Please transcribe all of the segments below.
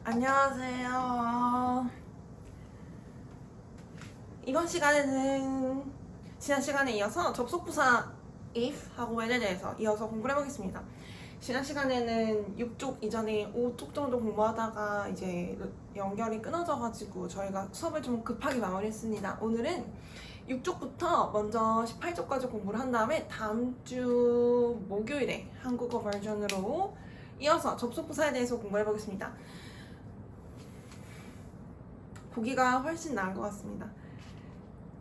안녕하세요. 이번 시간에는 지난 시간에 이어서 접속부사 if 하고 when에 대해서 이어서 공부를 해보겠습니다. 지난 시간에는 6쪽 이전에 5쪽 정도 공부하다가 이제 연결이 끊어져가지고 저희가 수업을 좀 급하게 마무리했습니다. 오늘은 6쪽부터 먼저 18쪽까지 공부를 한 다음에 다음 주 목요일에 한국어 버전으로 이어서 접속부사에 대해서 공부를 해보겠습니다. 보기가 훨씬 나은 것 같습니다.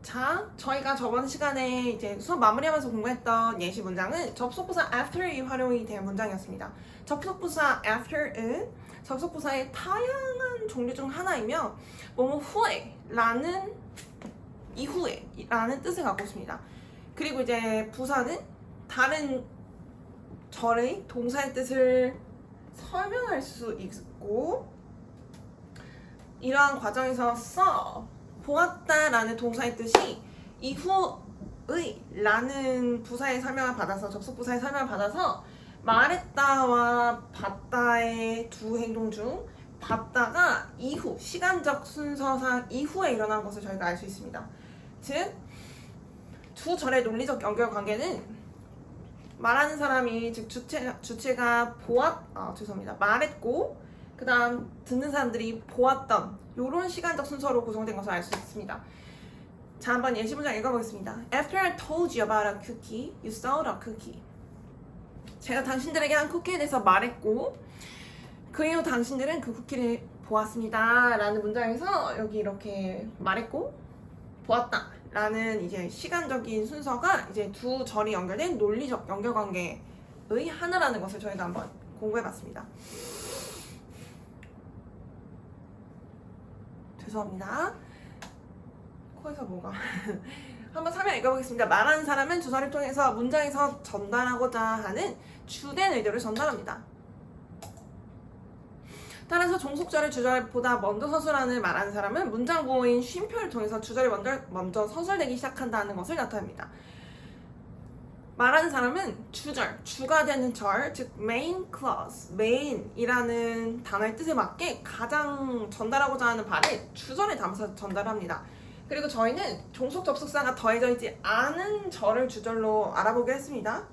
자, 저희가 저번 시간에 이제 수업 마무리하면서 공부했던 예시 문장은 접속부사 after이 활용이 된 문장이었습니다. 접속부사 after은 접속부사의 다양한 종류 중 하나이며 뭐뭐 후에 라는 이후에 라는 뜻을 갖고 있습니다. 그리고 이제 부사는 다른 절의 동사의 뜻을 설명할 수 있고 이러한 과정에서 보았다라는 동사의 뜻이 이후의 라는 부사의 설명을 받아서 접속부사의 설명을 받아서 말했다와 봤다의 두 행동 중 봤다가 이후, 시간적 순서상 이후에 일어난 것을 저희가 알 수 있습니다. 즉, 두 절의 논리적 연결관계는 말하는 사람이 즉 주체가 말했고 그 다음 듣는 사람들이 보았던 이런 시간적 순서로 구성된 것을 알 수 있습니다. 자, 한번 예시 문장 읽어보겠습니다. After I told you about a cookie, you saw a cookie. 제가 당신들에게 한 쿠키에 대해서 말했고 그 이후 당신들은 그 쿠키를 보았습니다 라는 문장에서 여기 이렇게 말했고 보았다 라는 이제 시간적인 순서가 이제 두 절이 연결된 논리적 연결관계의 하나라는 것을 저희가 한번 공부해봤습니다. 죄송합니다. 코에서 뭐가 한번 설명 읽어보겠습니다. 말하는 사람은 주절을 통해서 문장에서 전달하고자 하는 주된 의도를 전달합니다. 따라서 종속절을 주절보다 먼저 서술하는 말하는 사람은 문장 보호인 쉼표를 통해서 주절이 먼저 서술되기 시작한다는 것을 나타냅니다. 말하는 사람은 주절, 주가 되는 절, 즉 main clause, main이라는 단어의 뜻에 맞게 가장 전달하고자 하는 바를 주절에 담아서 전달합니다. 그리고 저희는 종속 접속사가 더해져 있지 않은 절을 주절로 알아보기로 했습니다.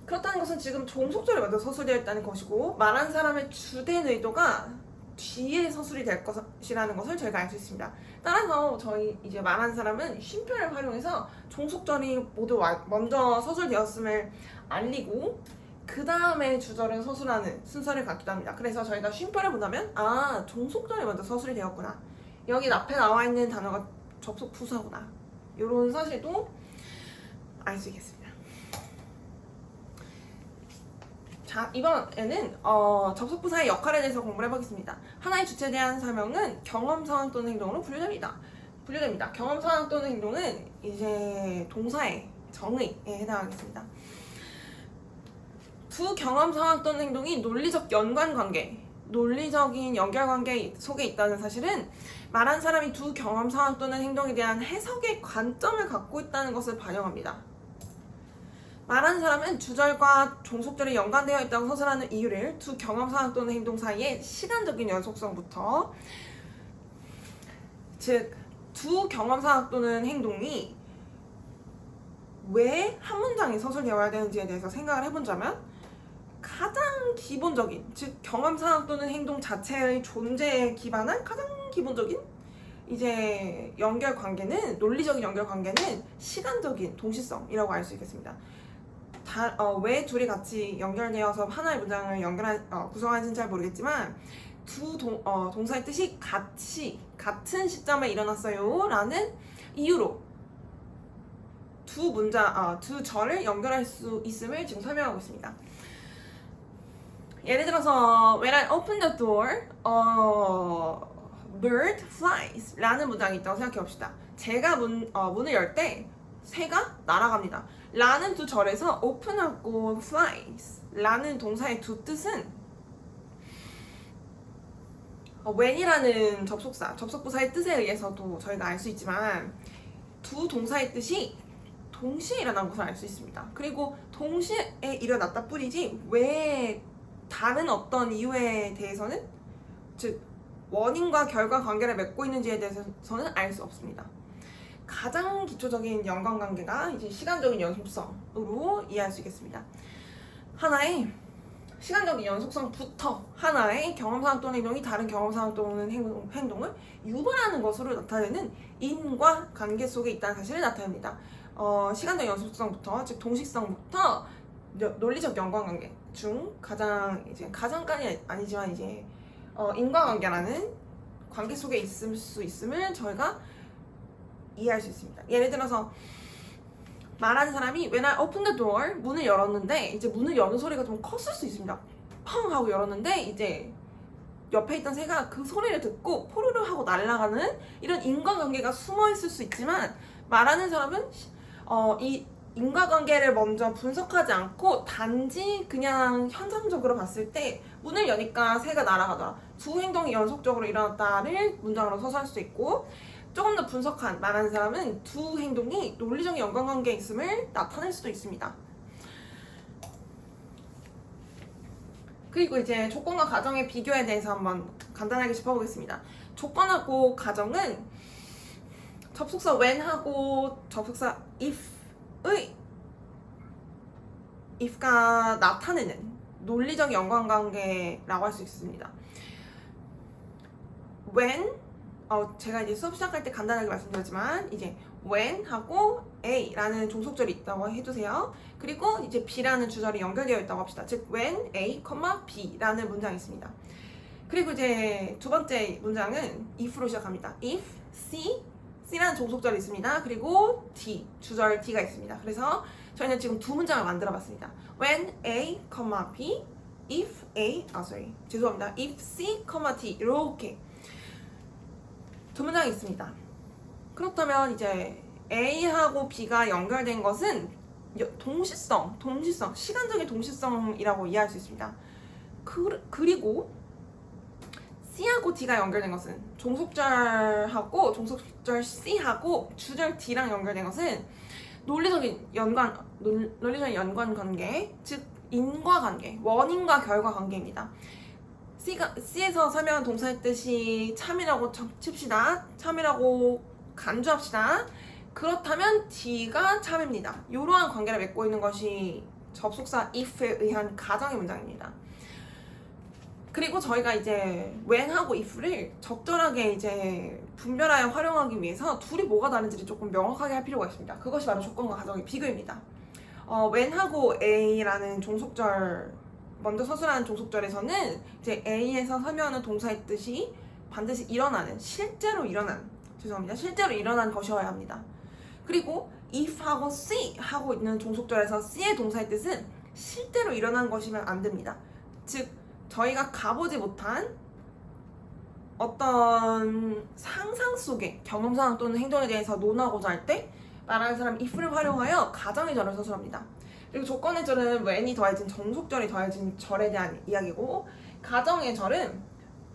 그렇다는 것은 지금 종속절이 먼저 서술되어 있다는 것이고 말하는 사람의 주된 의도가 뒤에 서술이 될 것이라는 것을 저희가 알 수 있습니다. 따라서 저희 이제 말하는 사람은 쉼표를 활용해서 종속절이 모두 먼저 서술되었음을 알리고 그 다음에 주절은 서술하는 순서를 갖기도 합니다. 그래서 저희가 쉼표를 본다면 종속절이 먼저 서술이 되었구나. 여기 앞에 나와 있는 단어가 접속부사구나. 이런 사실도 알 수 있겠습니다. 자, 이번에는 접속부사의 역할에 대해서 공부를 해보겠습니다. 하나의 주체에 대한 설명은 경험, 상황 또는 행동으로 분류됩니다. 경험, 상황 또는 행동은 이제 동사의 정의에 해당하겠습니다. 두 경험, 상황 또는 행동이 논리적 논리적인 연결관계 속에 있다는 사실은 말한 사람이 두 경험, 상황 또는 행동에 대한 해석의 관점을 갖고 있다는 것을 반영합니다. 말하는 사람은 주절과 종속절이 연관되어 있다고 서술하는 이유를 두 경험 상황 또는 행동 사이의 시간적인 연속성부터 즉 두 경험 상황 또는 행동이 왜 한 문장에 서술되어야 되는지에 대해서 생각을 해본다면 가장 기본적인 즉 경험 상황 또는 행동 자체의 존재에 기반한 가장 기본적인 이제 연결관계는 논리적인 연결관계는 시간적인 동시성이라고 알 수 있겠습니다. 왜 둘이 같이 연결되어서 하나의 문장을 구성하는지는 잘 모르겠지만 두 동사의 뜻이 같은 시점에 일어났어요 라는 이유로 두 절을 연결할 수 있음을 지금 설명하고 있습니다. 예를 들어서 When I open the door, bird flies 라는 문장이 있다고 생각해 봅시다. 제가 문을 열 때 새가 날아갑니다. 라는 두 절에서 open하고 flies 라는 동사의 두 뜻은 when이라는 접속부사의 뜻에 의해서도 저희가 알 수 있지만 두 동사의 뜻이 동시에 일어난 것을 알 수 있습니다. 그리고 동시에 일어났다 뿐이지 왜 다른 어떤 이유에 대해서는 즉 원인과 결과 관계를 맺고 있는지에 대해서는 알 수 없습니다. 가장 기초적인 연관관계가 이제 시간적인 연속성으로 이해할 수 있겠습니다. 하나의 시간적인 연속성부터 하나의 경험사항 또는 행동이 다른 경험사항 또는 행동을 유발하는 것으로 나타내는 인과 관계 속에 있다는 사실을 나타냅니다. 시간적 연속성부터, 즉 동식성부터 논리적 연관관계 중 가장까지 아니지만 이제 인과관계라는 관계 속에 있을 수 있음을 저희가 이해할 수 있습니다. 예를 들어서 말하는 사람이 When I opened the door, 문을 열었는데 이제 문을 여는 소리가 좀 컸을 수 있습니다. 펑 하고 열었는데 이제 옆에 있던 새가 그 소리를 듣고 포르르 하고 날아가는 이런 인과관계가 숨어 있을 수 있지만 말하는 사람은 이 인과관계를 먼저 분석하지 않고 단지 그냥 현상적으로 봤을 때 문을 여니까 새가 날아가더라. 두 행동이 연속적으로 일어났다를 문장으로 서술할 수 있고 조금 더 분석한 말하는 사람은 두 행동이 논리적인 연관관계에 있음을 나타낼 수도 있습니다. 그리고 이제 조건과 가정의 비교에 대해서 한번 간단하게 짚어보겠습니다. 조건하고 가정은 접속사 when하고 접속사 if가 나타내는 논리적 연관관계라고 할 수 있습니다. when 제가 이제 수업 시작할 때 간단하게 말씀드렸지만 이제 when하고 a라는 종속절이 있다고 해두세요. 그리고 이제 b라는 주절이 연결되어 있다고 합시다. 즉 when a, b라는 문장이 있습니다. 그리고 이제 두 번째 문장은 if로 시작합니다. if c라는 종속절이 있습니다. 그리고 주절 d가 있습니다. 그래서 저희는 지금 두 문장을 만들어 봤습니다. when a, b, if a, 죄송합니다. if c, d 이렇게 두 문장이 있습니다. 그렇다면 이제 A하고 B가 연결된 것은 동시성, 시간적인 동시성이라고 이해할 수 있습니다. 그리고 C하고 D가 연결된 것은 종속절하고 종속절 C하고 주절 D랑 연결된 것은 논리적인 연관 관계, 즉 인과관계, 원인과 결과 관계입니다. C에서 설명한 동사의 뜻이 참이라고 칩시다. 참이라고 간주합시다. 그렇다면 D가 참입니다. 이러한 관계를 맺고 있는 것이 접속사 if에 의한 가정의 문장입니다. 그리고 저희가 이제 when하고 if를 적절하게 이제 분별하여 활용하기 위해서 둘이 뭐가 다른지를 조금 명확하게 할 필요가 있습니다. 그것이 바로 조건과 가정의 비교입니다. when하고 a라는 종속절 먼저 서술하는 종속절에서는 이제 A에서 설명하는 동사의 뜻이 반드시 실제로 일어난 것이어야 합니다. 그리고 if하고 C하고 있는 종속절에서 C의 동사의 뜻은 실제로 일어난 것이면 안 됩니다. 즉 저희가 가보지 못한 어떤 상상 속의 경험상 또는 행동에 대해서 논하고자 할 때 말하는 사람 if를 활용하여 가정의 절을 서술합니다. 그리고 조건의 절은 when이 더해진 정속절이 더해진 절에 대한 이야기고 가정의 절은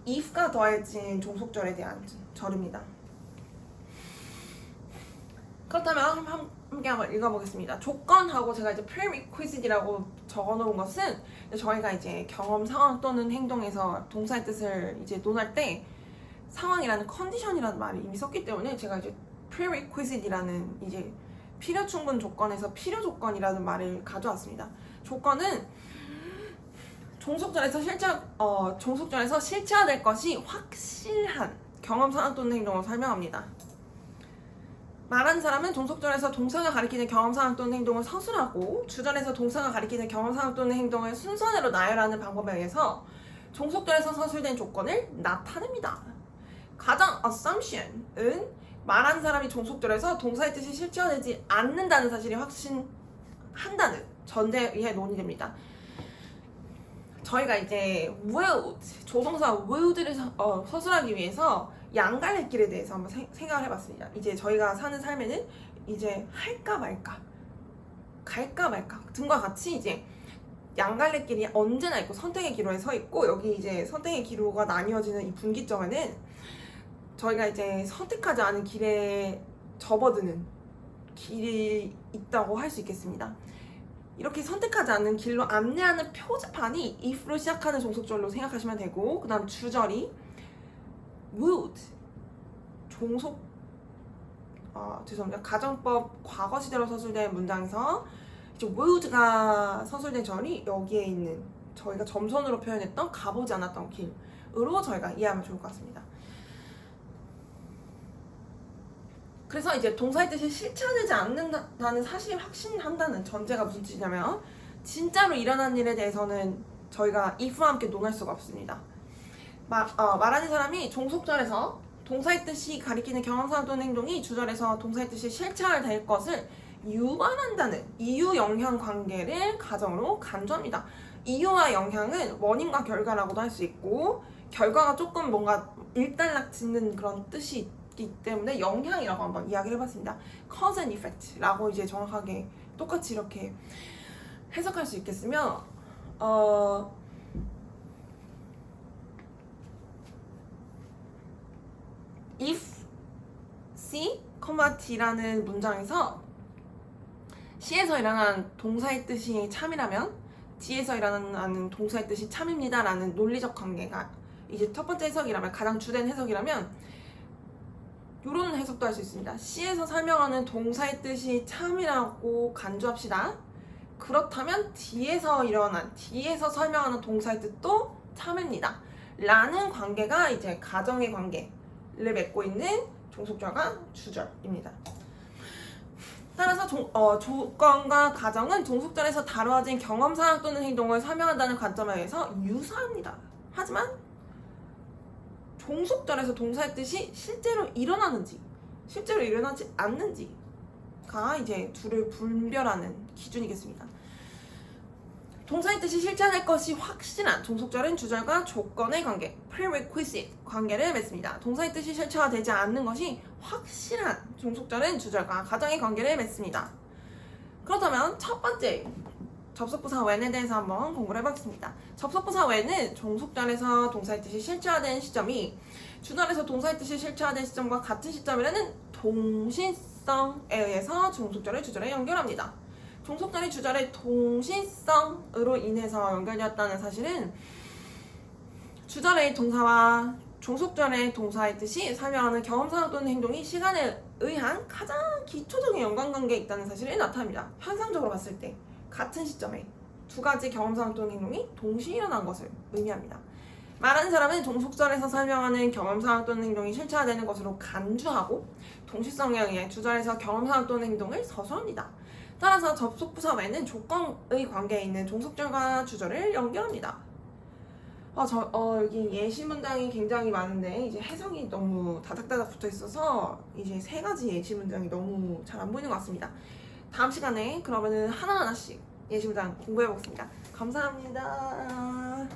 if가 더해진 종속절에 대한 절입니다. 그렇다면 함께 한번 읽어보겠습니다. 조건하고 제가 이제 prerequisite이라고 적어놓은 것은 저희가 이제 경험, 상황 또는 행동에서 동사의 뜻을 이제 논할 때 상황이라는 컨디션이라는 말이 이미 썼기 때문에 제가 이제 prerequisite이라는 이제 필요 충분 조건에서 필요 조건이라는 말을 가져왔습니다. 조건은 종속절에서 실체화될 것이 확실한 경험, 상황 또는 행동을 설명합니다. 말하는 사람은 종속절에서 동사가 가리키는 경험, 상황 또는 행동을 서술하고 주절에서 동사가 가리키는 경험, 상황 또는 행동을 순서대로 나열하는 방법에 의해서 종속절에서 서술된 조건을 나타냅니다. 가정 assumption은 말하는 사람이 종속절에서 동사의 뜻이 실체화되지 않는다는 사실이 확신한다는 전제에 의해 논의됩니다. 저희가 이제 would, 조동사 would를 서술하기 위해서 양갈래길에 대해서 한번 생각을 해봤습니다. 이제 저희가 사는 삶에는 이제 할까 말까, 갈까 말까 등과 같이 이제 양갈래길이 언제나 있고 선택의 기로에 서 있고 여기 이제 선택의 기로가 나뉘어지는 이 분기점에는 저희가 이제 선택하지 않은 길에 접어드는 길이 있다고 할 수 있겠습니다. 이렇게 선택하지 않는 길로 안내하는 표지판이 if로 시작하는 종속절로 생각하시면 되고 그 다음 주절이 would 종속 죄송합니다. 가정법 과거 시대로 서술된 문장에서 이제 would가 서술된 절이 여기에 있는 저희가 점선으로 표현했던 가보지 않았던 길으로 저희가 이해하면 좋을 것 같습니다. 그래서 이제 동사의 뜻이 실체화되지 않는다는 사실을 확신한다는 전제가 무슨 뜻이냐면 진짜로 일어난 일에 대해서는 저희가 if와 함께 논할 수가 없습니다. 말하는 사람이 종속절에서 동사의 뜻이 가리키는 경험상 또는 행동이 주절에서 동사의 뜻이 실체화될 것을 유발한다는 이유 영향 관계를 가정으로 간주합니다. 이유와 영향은 원인과 결과라고도 할 수 있고 결과가 조금 뭔가 일단락 짓는 그런 뜻이 있기 때문에 영향이라고 한번 이야기를 해봤습니다. cause and effect라고 이제 정확하게 똑같이 이렇게 해석할 수 있겠으면 if C, T라는 문장에서 C에서 일어난 동사의 뜻이 참이라면 D에서 일어나는 동사의 뜻이 참입니다 라는 논리적 관계가 이제 첫 번째 해석이라면 가장 주된 해석이라면 이런 해석도 할 수 있습니다. C에서 설명하는 동사의 뜻이 참이라고 간주합시다. 그렇다면 D에서 설명하는 동사의 뜻도 참입니다 라는 관계가 이제 가정의 관계를 맺고 있는 종속절과 주절입니다. 따라서 조건과 가정은 종속절에서 다루어진 경험사항 또는 행동을 설명한다는 관점에 의해서 유사합니다. 하지만 종속절에서 동사의 뜻이 실제로 일어나는지 실제로 일어나지 않는지가 이제 둘을 분별하는 기준이겠습니다. 동사의 뜻이 실체화될 것이 확실한 종속절은 주절과 조건의 관계, prerequisite 관계를 맺습니다. 동사의 뜻이 실체화되지 않는 것이 확실한 종속절은 주절과 가정의 관계를 맺습니다. 그렇다면 첫 번째 접속부사 when에 대해서 한번 공부를 해보겠습니다. 접속부사 when은 종속절에서 동사의 뜻이 실체화된 시점이 주절에서 동사의 뜻이 실체화된 시점과 같은 시점이라는 동시성에 의해서 종속절을 주절에 연결합니다. 종속절이 주절의 동시성으로 인해서 연결되었다는 사실은 주절의 동사와 종속절의 동사의 뜻이 설명하는 경험상 또는 행동이 시간에 의한 가장 기초적인 연관관계에 있다는 사실을 나타냅니다. 현상적으로 봤을 때 같은 시점에 두 가지 경험상 또는 행동이 동시에 일어난 것을 의미합니다. 말하는 사람은 종속절에서 설명하는 경험상 또는 행동이 실체화되는 것으로 간주하고 동시성에 의해 주절에서 경험상 또는 행동을 서술합니다. 따라서 접속부사 when은 조건의 관계에 있는 종속절과 주절을 연결합니다. 여기 예시 문장이 굉장히 많은데 이제 해석이 너무 다닥다닥 붙어 있어서 이제 세 가지 예시 문장이 너무 잘 안 보이는 것 같습니다. 다음 시간에 그러면은 하나하나씩 예시 문장 공부해 보겠습니다. 감사합니다.